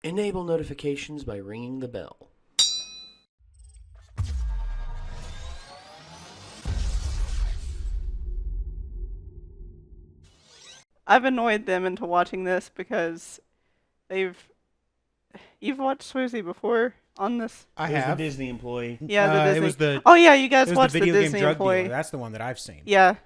Enable notifications by ringing the bell. I've annoyed them into watching this because you've watched Swoozie before on this? I It was have. the Disney employee. Yeah, the Disney. It was the. Oh yeah, you guys It was watched the the video Disney game drug employee. dealer. That's the one that I've seen. Yeah,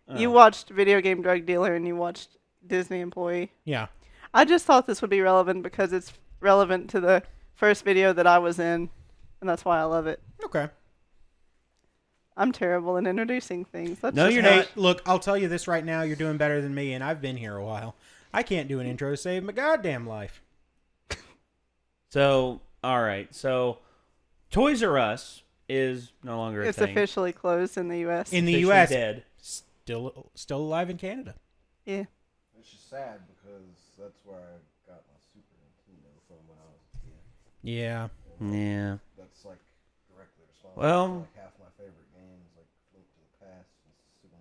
Oh. you watched Video Game Drug Dealer and you watched Disney Employee. Yeah. I just thought this would be relevant because it's relevant to the first video that I was in, and that's why I love it. Okay. I'm terrible in introducing things. That's No, just you're how- not. Hey, look, I'll tell you this right now. You're doing better than me, and I've been here a while. I can't do an intro to save my goddamn life. So, all right. So, Toys R Us is no longer a It's thing. officially closed in the U.S. In the Officially U.S., dead. still alive in Canada. Yeah. It's just sad because that's where I got my Super Nintendo from when I was a kid. Yeah. Yeah. That's like directly responsible Well- for like half my favorite games, like Link to the Past, and Super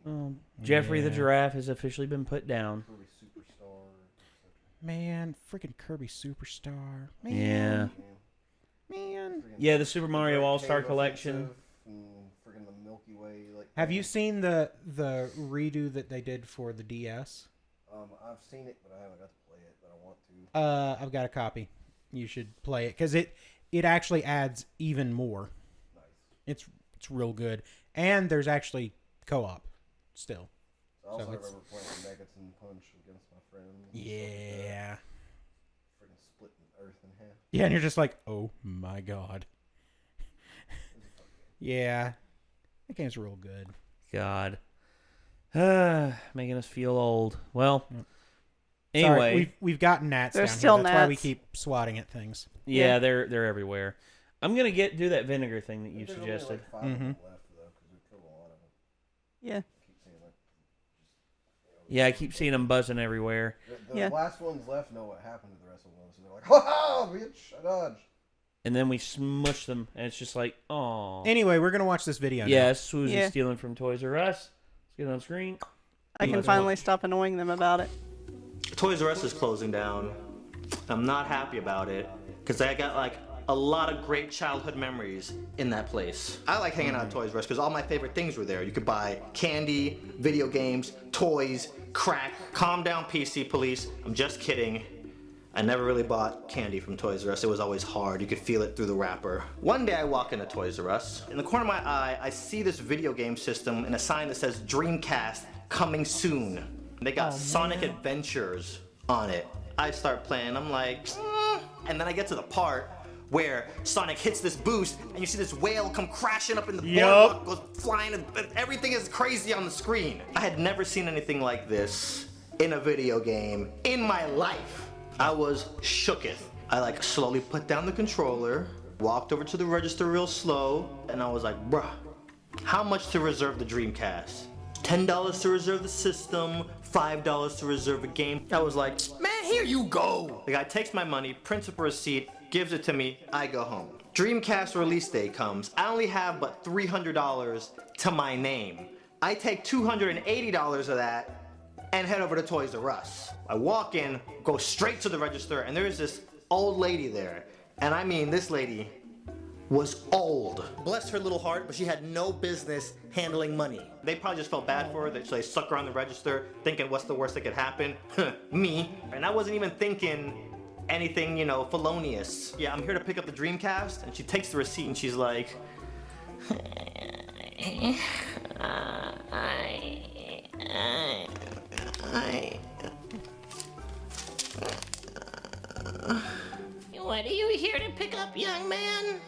Metroid, Jeffrey the Yeah. Giraffe has officially been put down. Kirby Superstar, etc. Man, freaking Kirby Superstar. Man. Yeah. Man. Friggin' Yeah, the Super Mario Great All-Star Cave Collection. Offensive and friggin' the Milky Way. Like, Have you seen the redo that they did for the DS? I've seen it, but I haven't got to play it. But I want to. I've got a copy. You should play it because it actually adds even more. Nice. It's real good, and there's actually co-op still. I also So it's- remember playing Nuggets and Punch against my friends. Yeah. Friggin' splitting Earth in half. Yeah, and you're just like, oh my god. Yeah, that game's real good. God. Making us feel old. Well, Yep. anyway. Sorry, we've got gnats There's down still here. That's why we gnats. keep swatting at things. yeah, Yeah. they're everywhere. I'm going to do that vinegar thing that you There's suggested. only like 5 of them left though, because we killed a lot of them. Yeah. I keep seeing like. Yeah, I keep seeing them buzzing everywhere. The Yeah. last ones left know what happened to the rest of them, so they're like, "Ha ha, bitch, I dodged." And then we smush them, and it's just like, oh. Anyway, we're gonna watch this video. Yeah, now. it's Swoozie Yeah. stealing from Toys R Us. Let's get on screen. I can finally stop annoying them about it. Toys R Us is closing down. I'm not happy about it because I got like a lot of great childhood memories in that place. I like hanging out at Toys R Us because all my favorite things were there. You could buy candy, video games, toys, crack. Calm down, PC police. I'm just kidding. I never really bought candy from Toys R Us. It was always hard. You could feel it through the wrapper. One day I walk into Toys R Us. In the corner of my eye, I see this video game system and a sign that says Dreamcast coming soon. They got Sonic Adventures on it. I start playing. I'm like, and then I get to the part where Sonic hits this boost and you see this whale come crashing up in the boardwalk, goes flying, and everything is crazy on the screen. I had never seen anything like this in a video game in my life. I was shooketh. I like slowly put down the controller, walked over to the register real slow, and I was like, bruh, how much to reserve the Dreamcast? $10 to reserve the system, $5 to reserve a game. I was like, man, here you go. The guy takes my money, prints up a receipt, gives it to me, I go home. Dreamcast release day comes. I only have but $300 to my name. I take $280 of that and head over to Toys R Us. I walk in, go straight to the register, and there's this old lady there. And I mean, this lady was old. Bless her little heart, but she had no business handling money. They probably just felt bad for her, that they stuck her on the register, thinking what's the worst that could happen? Me. And I wasn't even thinking anything, felonious. Yeah, I'm here to pick up the Dreamcast, and she takes the receipt and she's like, What are you here to pick up, young man?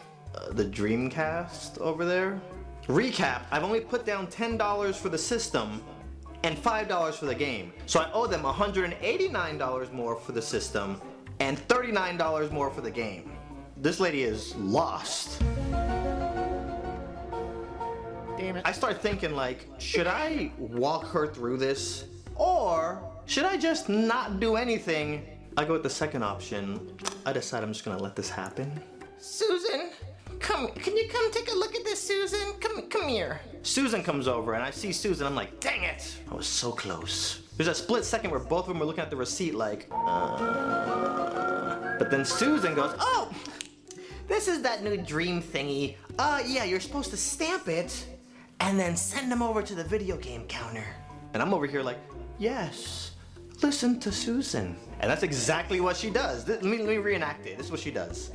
the Dreamcast over there. Recap, I've only put down $10 for the system and $5 for the game. So I owe them $189 more for the system and $39 more for the game. This lady is lost. Damn it. I start thinking like, should I walk her through this? Or should I just not do anything? I go with the second option. I decide I'm just gonna let this happen. Susan, can you come take a look at this, Susan? Come here. Susan comes over and I see Susan, I'm like, dang it! I was so close. There's a split second where both of them were looking at the receipt like, But then Susan goes, oh, this is that new dream thingy. Yeah, you're supposed to stamp it and then send them over to the video game counter. And I'm over here like, yes, listen to Susan. And that's exactly what she does. Let me reenact it. This is what she does.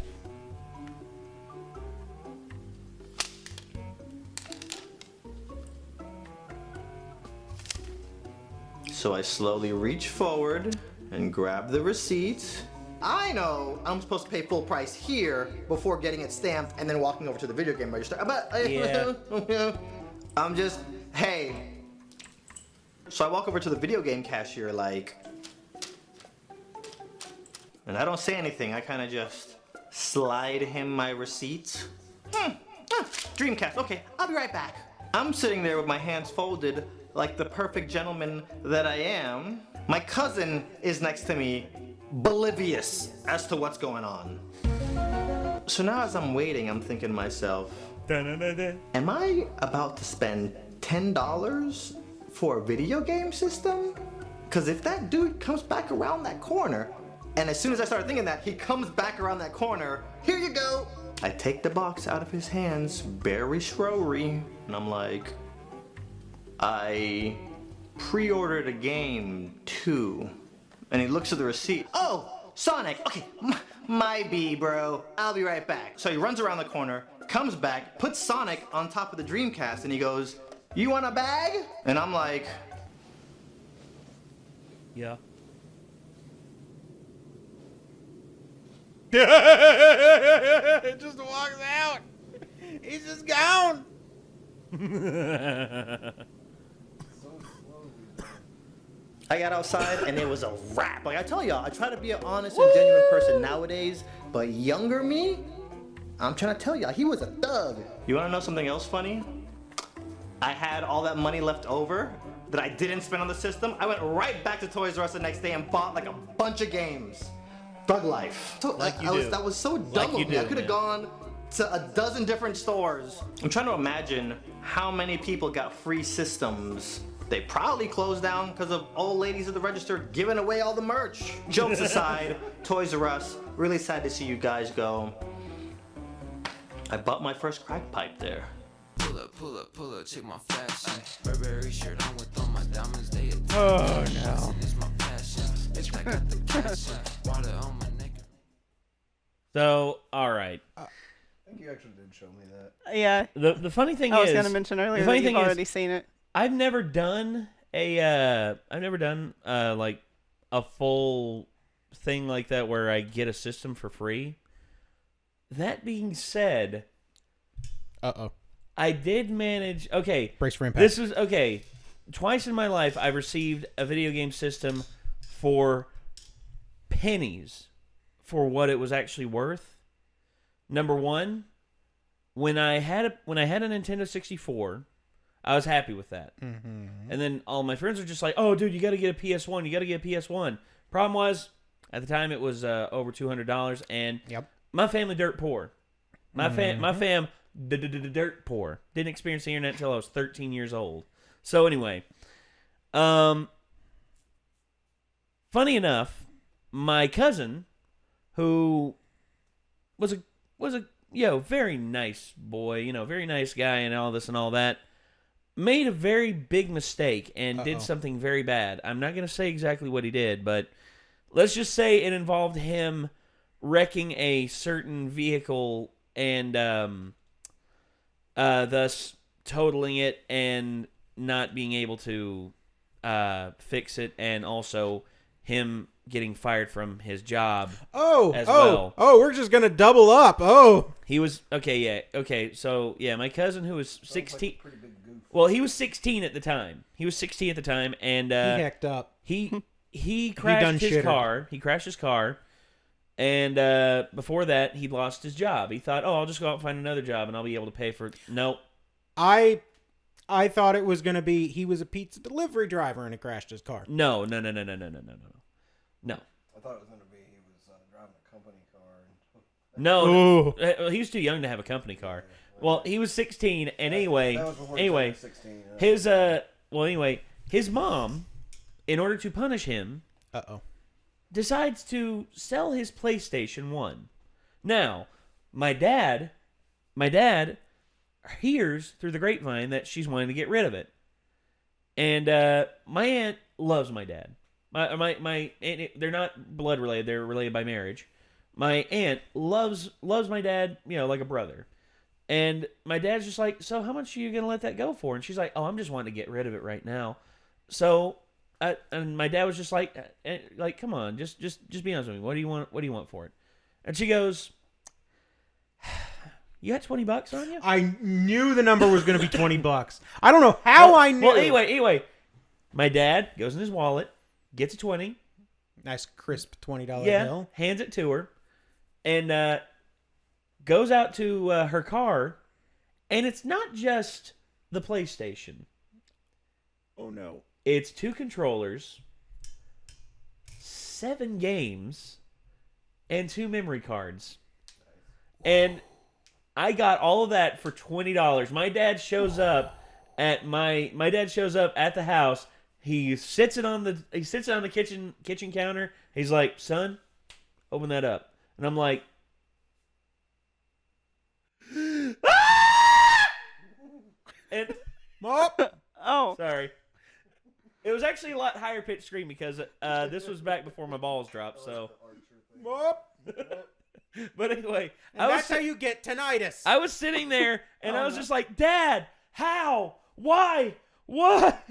So I slowly reach forward and grab the receipt. I know I'm supposed to pay full price here before getting it stamped and then walking over to the video game register. But Yeah. I'm just, hey. So I walk over to the video game cashier like, and I don't say anything. I kind of just slide him my receipt. Dreamcast. Okay, I'll be right back. I'm sitting there with my hands folded like the perfect gentleman that I am. My cousin is next to me, oblivious as to what's going on. So now as I'm waiting, I'm thinking to myself, am I about to spend $10 for a video game system? Because if that dude comes back around that corner, and as soon as I start thinking that, he comes back around that corner, here you go. I take the box out of his hands, very slowly, and I'm like, I pre-ordered a game too. And he looks at the receipt. Oh, Sonic. Okay, my B, bro. I'll be right back. So he runs around the corner, comes back, puts Sonic on top of the Dreamcast, and he goes, you want a bag? And I'm like, Yeah. It just walks out. He's just gone. I got outside and it was a wrap. Like I tell y'all, I try to be an honest and genuine person nowadays, but younger me, I'm trying to tell y'all, he was a thug. You wanna know something else funny? I had all that money left over that I didn't spend on the system. I went right back to Toys R Us the next day and bought like a bunch of games. Thug life. So, Like you do. That was so dumb Like you of me. I do, could have man. gone to a dozen different stores. I'm trying to imagine how many people got free systems. They probably closed down because of old ladies at the register giving away all the merch. Jokes aside, Toys R Us, really sad to see you guys go. I bought my first crack pipe there. Pull up, check my fashion. Burberry shirt on with all my diamonds, they Oh no. It's my passion. Bitch, I got the cash. Water on my neck. So, all right. I think you actually did show me that. Yeah. The funny thing I is, was going to mention earlier the funny that thing you've is, already seen it. I've never done like a full thing like that where I get a system for free. That being said, Uh-oh. I did manage. Okay, Brace for impact. this was okay. Twice in my life, I've received a video game system for pennies for what it was actually worth. Number one, when I had a Nintendo 64, I was happy with that. Mm-hmm. And then all my friends were just like, "Oh, dude, you got to get a PS1. You got to get a PS1." Problem was, at the time, it was over $200, and Yep. my family dirt poor. My fam dirt poor. Didn't experience the internet until I was 13 years old. So anyway, funny enough, my cousin, who was a very nice boy, very nice guy, and all this and all that, made a very big mistake and did something very bad. I'm not going to say exactly what he did, but let's just say it involved him wrecking a certain vehicle and thus totaling it and not being able to fix it, and also him getting fired from his job. Well. We're just gonna double up. Oh, He was okay. So my cousin who was 16. Pretty big goof. Well, he was 16 at the time. And he hecked up. he crashed his shittered. car. He crashed his car. And before that, he lost his job. He thought, "Oh, I'll just go out and find another job, and I'll be able to pay for it." Nope. I thought it was gonna be he was a pizza delivery driver and it crashed his car. No. I thought it was going to be he was driving a company car. No. He was too young to have a company car. Well, he was 16, and That was before he anyway, turned 16. his mom, in order to punish him, Uh-oh. decides to sell his PlayStation 1. Now, my dad hears through the grapevine that she's wanting to get rid of it. And my aunt loves my dad. My aunt, they're not blood related, they're related by marriage. My aunt loves my dad, like a brother. And my dad's just like, so how much are you going to let that go for? And she's like, oh, I'm just wanting to get rid of it right now. So, and my dad was just like, come on, just be honest with me. What do you want for it? And she goes, you got $20 on you? I knew the number was going to be $20. I don't know how I knew. Well, anyway, my dad goes in his wallet, gets a 20. Nice crisp $20 bill. Hands it to her, and goes out to her car, and it's not just the PlayStation. Oh, no. It's 2 controllers, 7 games, and 2 memory cards. And I got all of that for $20. My dad shows up at the house. He sits it on the kitchen counter. He's like, "Son, open that up." And I'm like, "Ah!" And Oh. sorry. It was actually a lot higher pitched scream because this was back before my balls dropped. So, but anyway, that's how you get tinnitus. I was sitting there and I was just like, "Dad, how? Why? What?"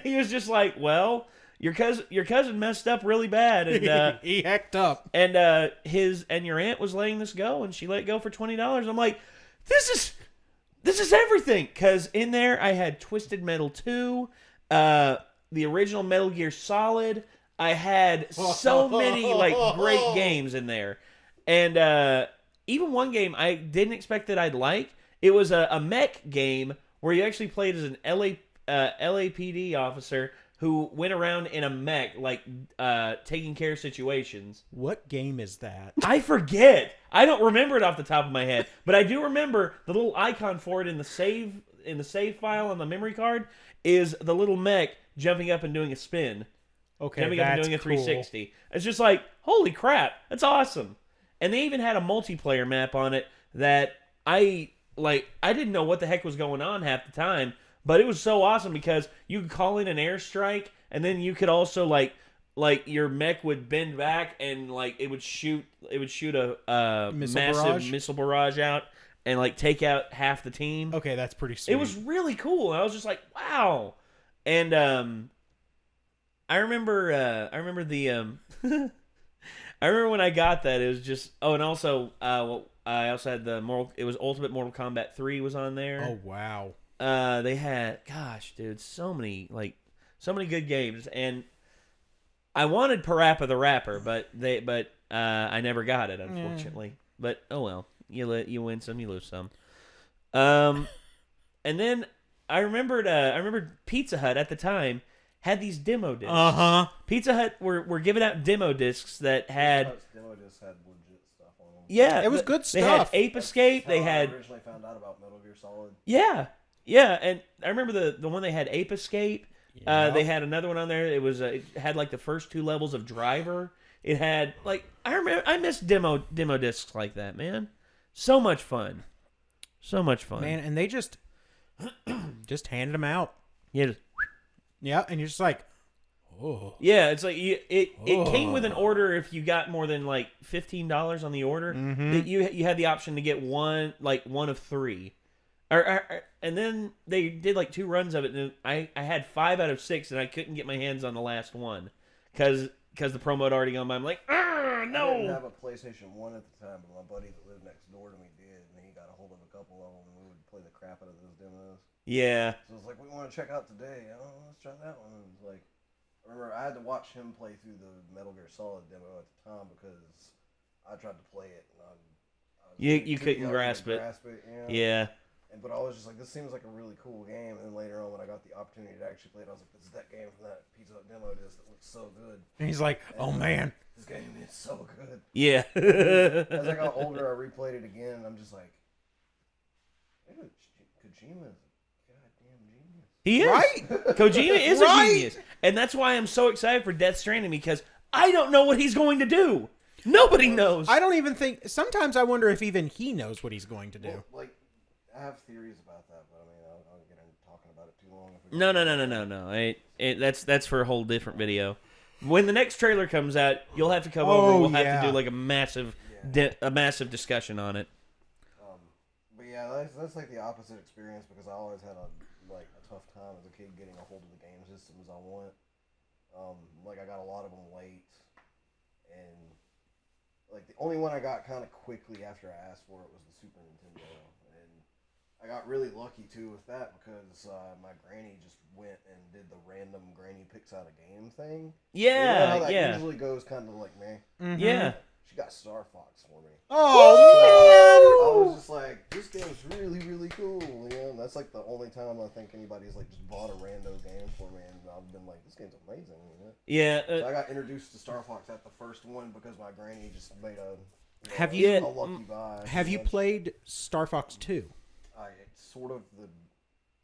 He was just like, "Well, your cousin messed up really bad, and he hecked up, and your aunt was letting this go, and she let it go for $20." I'm like, this is everything, because in there I had Twisted Metal 2, the original Metal Gear Solid. I had so many great games in there, and even one game I didn't expect that I'd like. It was a mech game where you actually played as an LAPD officer who went around in a mech, taking care of situations. What game is that? I forget. I don't remember it off the top of my head, but I do remember the little icon for it in the save file on the memory card is the little mech jumping up and doing a spin. Okay, jumping up and that's doing a cool. 360. It's just like, holy crap, that's awesome. And they even had a multiplayer map on it that I didn't know what the heck was going on half the time, but it was so awesome because you could call in an airstrike, and then you could also your mech would bend back and it would shoot a massive missile barrage out and take out half the team. Okay, that's pretty sweet. It was really cool. I was just like, wow. And I remember I remember when I got that, it was just and also I also had it was Ultimate Mortal Kombat 3 was on there. Oh wow. They had, gosh, dude, so many good games, and I wanted Parappa the Rapper, but I never got it, unfortunately. Yeah. But oh well, you win some, you lose some. And then I remembered Pizza Hut at the time had these demo discs. Uh-huh. Pizza Hut were giving out demo discs that had demo discs had legit stuff on them. Yeah, it was good stuff. They had Ape Escape. They had. I originally found out about Metal Gear Solid. Yeah, and I remember the one they had Ape Escape. Yeah. They had another one on there. It was it had the first 2 levels of Driver. It had I missed demo discs like that, man. So much fun, man. And they just handed them out. Yeah. Yeah, and you're just like, oh. Yeah, it's like it came with an order. If you got more than $15 on the order, that you had the option to get one of 3, and then they did 2 runs of it, and I had 5 out of 6, and I couldn't get my hands on the last one because the promo had already gone by. I'm like, no. I didn't have a PlayStation 1 at the time, but my buddy that lived next door to me did, and he got a hold of a couple of them, and we would play the crap out of those demos. Yeah. So it's we want to check out today. Oh, let's try that one. And it's I remember I had to watch him play through the Metal Gear Solid demo at the time because I tried to play it and you couldn't grasp it. Yeah. But I was just this seems like a really cool game. And then later on, when I got the opportunity to actually play it, I was like, this is that game from that Pizza Hut demo disc that looks so good. And he's like, oh man, this game is so good. Yeah. As I got older, I replayed it again, and I'm just like, Kojima's he is. Right? Kojima is a genius. And that's why I'm so excited for Death Stranding, because I don't know what he's going to do. Nobody knows. I don't even think. Sometimes I wonder if even he knows what he's going to do. Well, like, I have theories about that, but I mean, I'll get into talking about it too long. If we No. That's for a whole different video. When the next trailer comes out, you'll have to come over. We'll have to do like a massive discussion on it. But yeah, that's like the opposite experience because I always had a tough time as a kid getting a hold of the game systems I want. Like I got a lot of them late, and like the only one I got kind of quickly after I asked for it was the Super Nintendo, and I got really lucky too with that because my granny just went and did the random granny picks out a game thing. Yeah, you know how that yeah. usually goes kind of like me. Mm-hmm. Yeah. She got Star Fox for me. Oh, I was just like, this game's really, really cool. You know, and that's like the only time I think anybody's like just bought a rando game for me, and I've been like, this game's amazing. You know? Yeah. So I got introduced to Star Fox at the first one because my granny just made a lucky buy. Have you played Star Fox 2? It's sort of the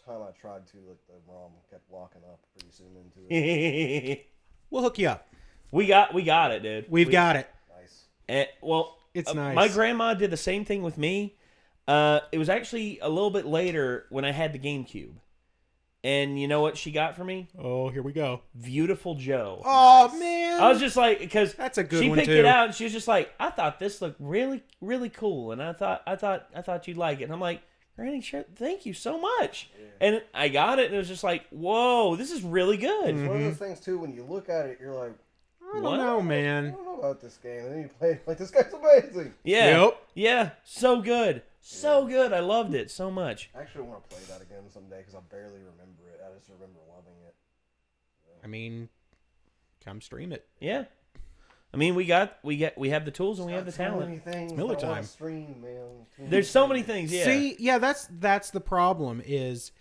time I tried to, like the ROM kept locking up pretty soon into it. We'll hook you up. We got it, dude. We've got it. Nice. It's nice. My grandma did the same thing with me. It was actually a little bit later when I had the GameCube. And you know what she got for me? Oh, here we go. Beautiful Joe. Oh, man. I was just like, because that's a good she one, picked too. it out and she was just like, I thought this looked really, really cool. And I thought you'd like it. And I'm like, Granny, sure, thank you so much. Yeah. And I got it and it was just like, whoa, this is really good. It's one of those things too, when you look at it, you're like, I don't know, man. I don't know about this game. And then you play it, like, this guy's amazing. Yeah. Yep. Yeah. So good. So good. I loved it so much. I actually want to play that again someday because I barely remember it. I just remember loving it. Yeah. I mean, come stream it. Yeah. I mean, we have the tools and we have the talent. So many things Miller I wanna time. stream, man. There's so many things, yeah. See, yeah, that's the problem is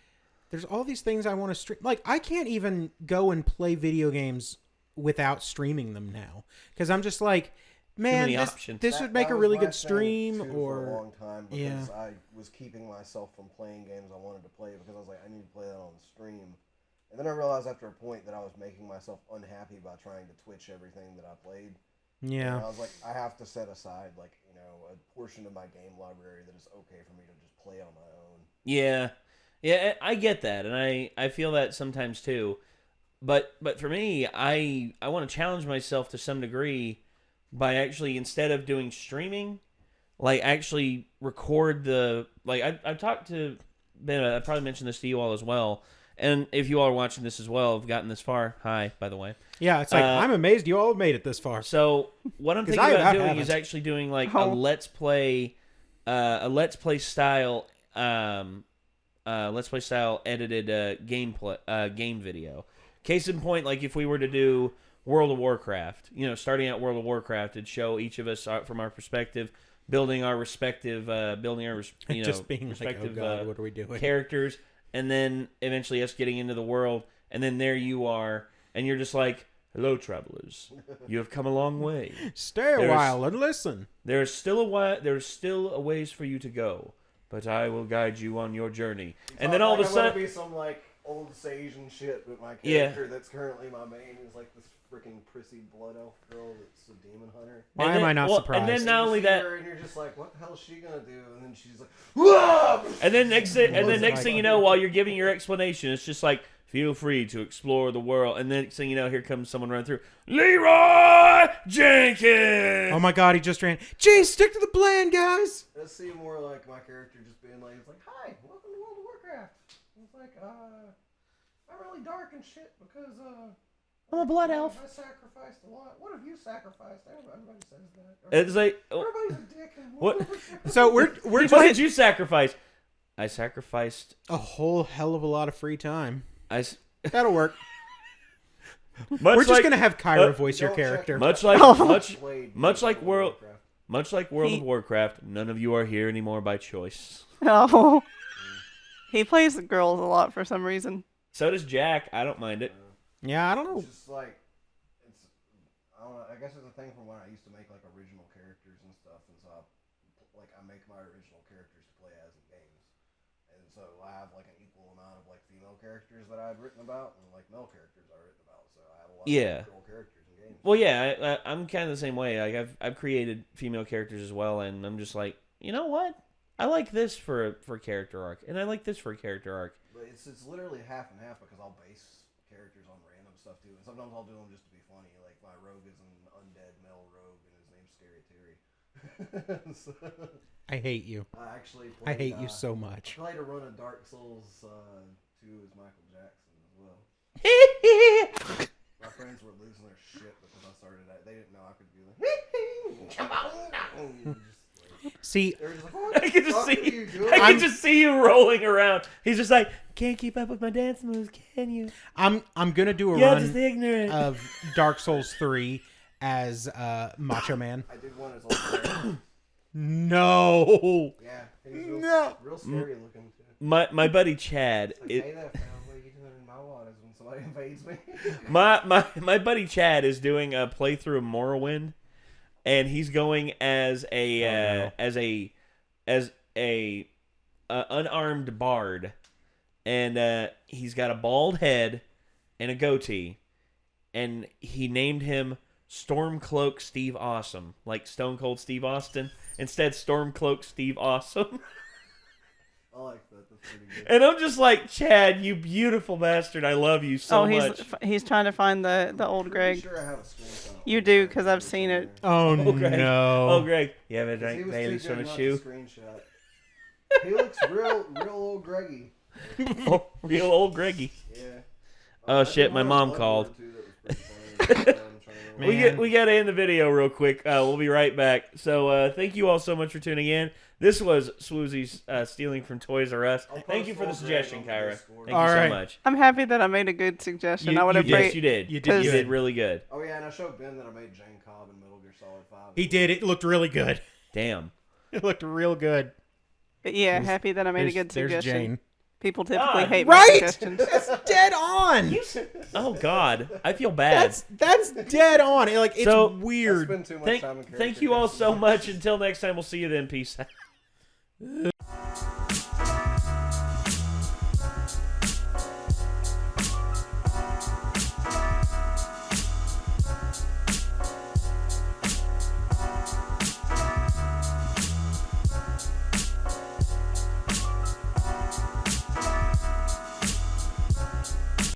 there's all these things I want to stream. Like, I can't even go and play video games without streaming them now. Because I'm just like, man, this would make a really good stream. For a long time because I was keeping myself from playing games I wanted to play because I was like, I need to play that on the stream. And then I realized after a point that I was making myself unhappy by trying to Twitch everything that I played. Yeah. And I was like, I have to set aside, like, you know, a portion of my game library that is okay for me to just play on my own. Yeah. Yeah, I get that, and I feel that sometimes too. But for me, I want to challenge myself to some degree by actually, instead of doing streaming, like actually record the, like I've talked to Ben, I probably mentioned this to you all as well. And if you all are watching this as well, have gotten this far, hi, by the way. Yeah, it's like, I'm amazed you all have made it this far. So what I'm thinking about doing is actually doing like a let's play style edited game video. Case in point, like if we were to do World of Warcraft, you know, starting out World of Warcraft, it'd show each of us from our perspective, building our respective, just being respective like, oh God, what are we doing? Characters. And then eventually us getting into the world, and then there you are, and you're just like, hello, travelers. You have come a long way. Stay a while and listen. There's still a ways for you to go, but I will guide you on your journey. And then all of a sudden... I'm going to be some, like, old sage and shit, but my character that's currently my main is, like, this freaking prissy blood elf girl that's a demon hunter. Why am I not surprised? And then not only that... And you're just like, what the hell is she going to do? And then she's like, whoa! And then next thing you know, while you're giving your explanation, it's just like, feel free to explore the world. And then next thing you know, here comes someone running through. Leroy Jenkins! Oh my God, he just ran. Jeez, stick to the plan, guys! It seemed more like my character just being like, it's like, hi, welcome to World of Warcraft. And it's like, I'm really dark and shit because, I'm a blood elf. I sacrificed a lot. What have you sacrificed? Everybody says that. It's like, everybody's a dick. What? So we're what just... did you sacrifice? I sacrificed a whole hell of a lot of free time. That'll work. We're just gonna have Kyra voice your character. Much like World of Warcraft, none of you are here anymore by choice. Oh. He plays the girls a lot for some reason. So does Jack. I don't mind it. Yeah, I don't know. It's just like, I don't know, I guess it's a thing from when I used to make like original characters and stuff, and so I make my original characters to play as in games, and so I have like an equal amount of like female characters that I've written about and like male characters I've written about, so I have a lot of girl characters in games. Well, yeah, I'm kind of the same way. Like I've created female characters as well, and I'm just like, you know what? I like this for a character arc, and I like this for a character arc. But it's literally half and half because I'll base characters on random stuff too, and sometimes I'll do them just to be funny. Like my rogue is an undead male rogue, and his name's Scary Terry. So, I hate you. I actually I played, hate you so much. I played a run of Dark Souls 2 as Michael Jackson as well. My friends were losing their shit because I started that. They didn't know I could do like, come on. See, I can just see you rolling around. He's just like, can't keep up with my dance moves, can you? I'm gonna do a You're just run ignorant. of Dark Souls 3 as Macho Man. I did one as old. No. Yeah, he's real scary looking too. My buddy Chad. Like, hey there, fam, what are you doing in my waters when somebody invades me? My buddy Chad is doing a playthrough of Morrowind, and he's going as a unarmed bard, and he's got a bald head and a goatee, and he named him Stormcloak Steve Awesome, like Stone Cold Steve Austin. Instead, Stormcloak Steve Awesome. I like that. That's pretty good. And I'm just like, Chad, you beautiful bastard. I love you so much. He's trying to find the old I'm Greg. sure I have a screenshot. You do, because I've seen it. Oh, Greg. no. Oh, Greg, you haven't He drank was Bailey's too from good a not shoe? to screenshot. He looks real old Greggy. Oh, real old Greggy. Yeah. Oh, I shit, did my one mom on called. Bloodborne, too, that was pretty funny. I'm trying to remember. We got to end the video real quick. We'll be right back. So thank you all so much for tuning in. This was Swoozie's Stealing from Toys R Us. I'll Thank you for the post suggestion, all Kyra. Discord. Thank All you so right. much. I'm happy that I made a good suggestion. You- I would have you did. Yes, you did. You did You good. did really good. Oh yeah, and I showed Ben that I made Jane Cobb in Metal Gear Solid 5. He did. It looked really good. Damn. It looked real good. But yeah, happy that I made a good There's suggestion. Jane. People typically God. hate Right? my suggestions. That's dead on. Oh, God. I feel bad. That's dead on. It's So- I weird. spend too much Thank time in you all character so much. Until next time, we'll see you then. Peace out.